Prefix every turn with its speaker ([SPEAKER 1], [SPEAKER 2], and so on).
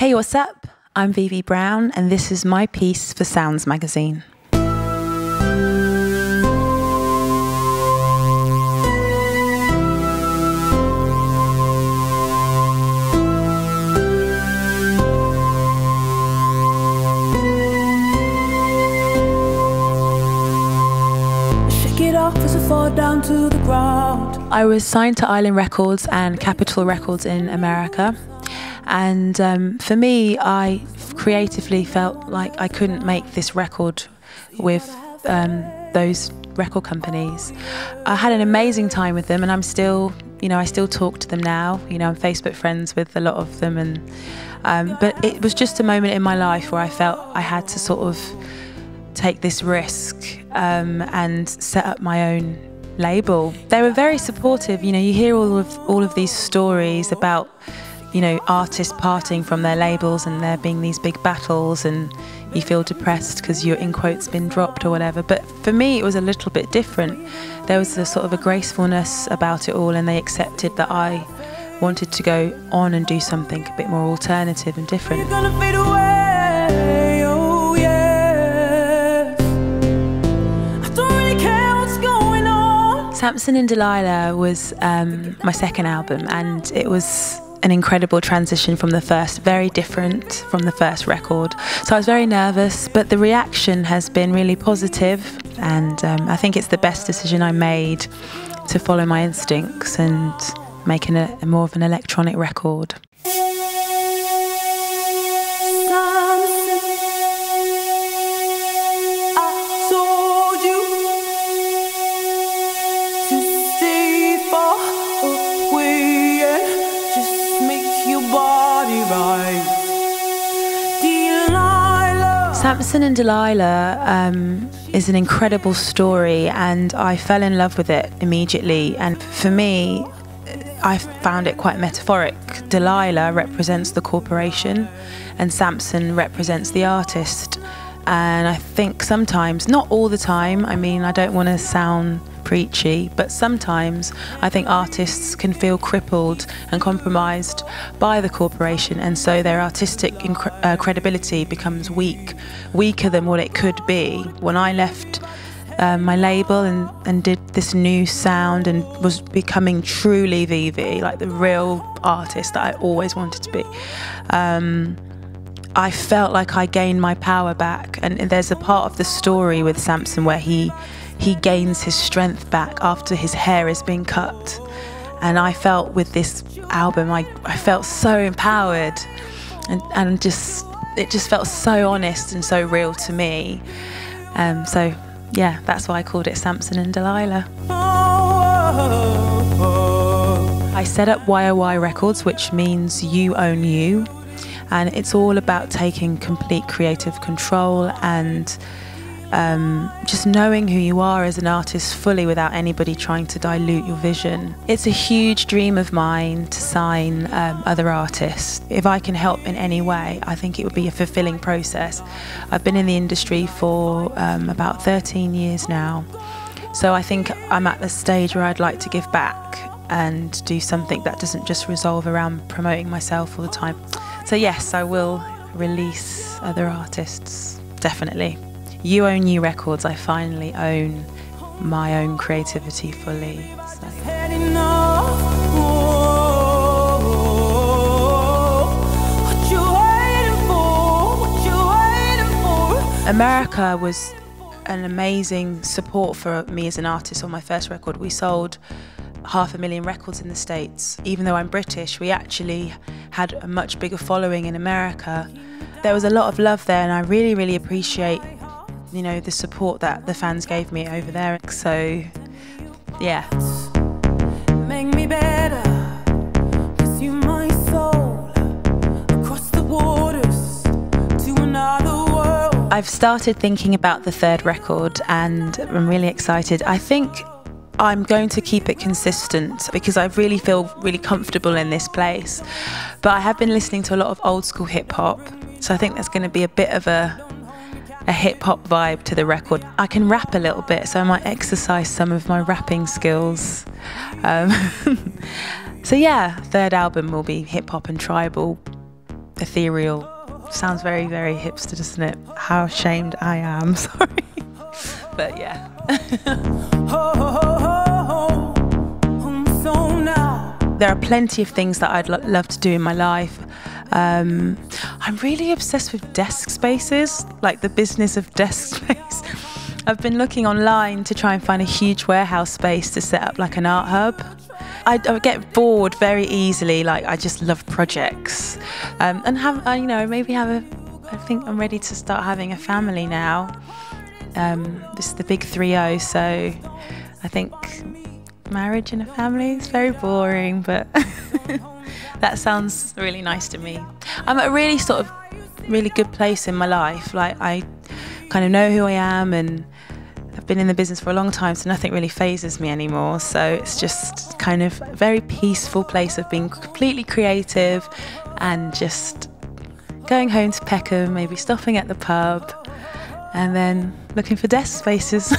[SPEAKER 1] Hey, what's up? I'm Vivi Brown, and this is my piece for Sounds magazine.
[SPEAKER 2] As I fall down to the ground.
[SPEAKER 1] I was signed to Island Records and Capitol Records in America, and for me, I creatively felt like I couldn't make this record with those record companies. I had an amazing time with them, and I'm still, I still talk to them now. I'm Facebook friends with a lot of them, and but it was just a moment in my life where I felt I had to sort of take this risk and set up my own label. They were very supportive. You hear all of these stories about artists parting from their labels and there being these big battles, and you feel depressed because your in quotes been dropped or whatever. But for me, it was a little bit different. There was a sort of a gracefulness about it all, and they accepted that I wanted to go on and do something a bit more alternative and different.
[SPEAKER 2] You're gonna fade away, oh yeah.
[SPEAKER 1] Samson and Delilah was my second album, and it was an incredible transition from the first, very different from the first record. So I was very nervous, but the reaction has been really positive, and I think it's the best decision I made to follow my instincts and making a more of an electronic record. Samson and Delilah is an incredible story, and I fell in love with it immediately. And for me, I found it quite metaphoric. Delilah represents the corporation, and Samson represents the artist. And I think sometimes, not all the time, I don't want to sound preachy, but sometimes I think artists can feel crippled and compromised by the corporation, and so their artistic credibility becomes weaker than what it could be. When I left my label and did this new sound and was becoming truly Vivi, like the real artist that I always wanted to be, I felt like I gained my power back. And there's a part of the story with Samson where he gains his strength back after his hair is being cut. And I felt with this album, I felt so empowered, and it just felt so honest and so real to me. So yeah, that's why I called it Samson and Delilah. I set up YOY Records, which means You Own You. And it's all about taking complete creative control and just knowing who you are as an artist fully without anybody trying to dilute your vision. It's a huge dream of mine to sign other artists. If I can help in any way, I think it would be a fulfilling process. I've been in the industry for about 13 years now, so I think I'm at the stage where I'd like to give back and do something that doesn't just revolve around promoting myself all the time. So yes, I will release other artists, definitely. You Own You Records, I finally own my own creativity fully. So. America was an amazing support for me as an artist on my first record. We sold 500,000 records in the States. Even though I'm British, we actually had a much bigger following in America. There was a lot of love there, and I really, really appreciate, the support that the fans gave me over there. So, yeah.
[SPEAKER 2] Make me better, 'cause you my soul, across the waters to another world.
[SPEAKER 1] I've started thinking about the third record, and I'm really excited. I think I'm going to keep it consistent because I really feel really comfortable in this place. But I have been listening to a lot of old school hip hop, so I think there's going to be a bit of a hip hop vibe to the record. I can rap a little bit, so I might exercise some of my rapping skills. So yeah, third album will be hip hop and tribal ethereal. Sounds very, very hipster, doesn't it? How ashamed I am, sorry. But yeah. There are plenty of things that I'd love to do in my life. I'm really obsessed with desk spaces, like the business of desk space. I've been looking online to try and find a huge warehouse space to set up like an art hub. I get bored very easily. Like, I just love projects, and have maybe have a. I think I'm ready to start having a family now. This is the big 3-0, so I think marriage and a family is very boring, but that sounds really nice to me. I'm at a really good place in my life. Like, I kind of know who I am, and I've been in the business for a long time, so nothing really phases me anymore. So it's just kind of a very peaceful place of being completely creative and just going home to Peckham, maybe stopping at the pub, and then looking for desk spaces.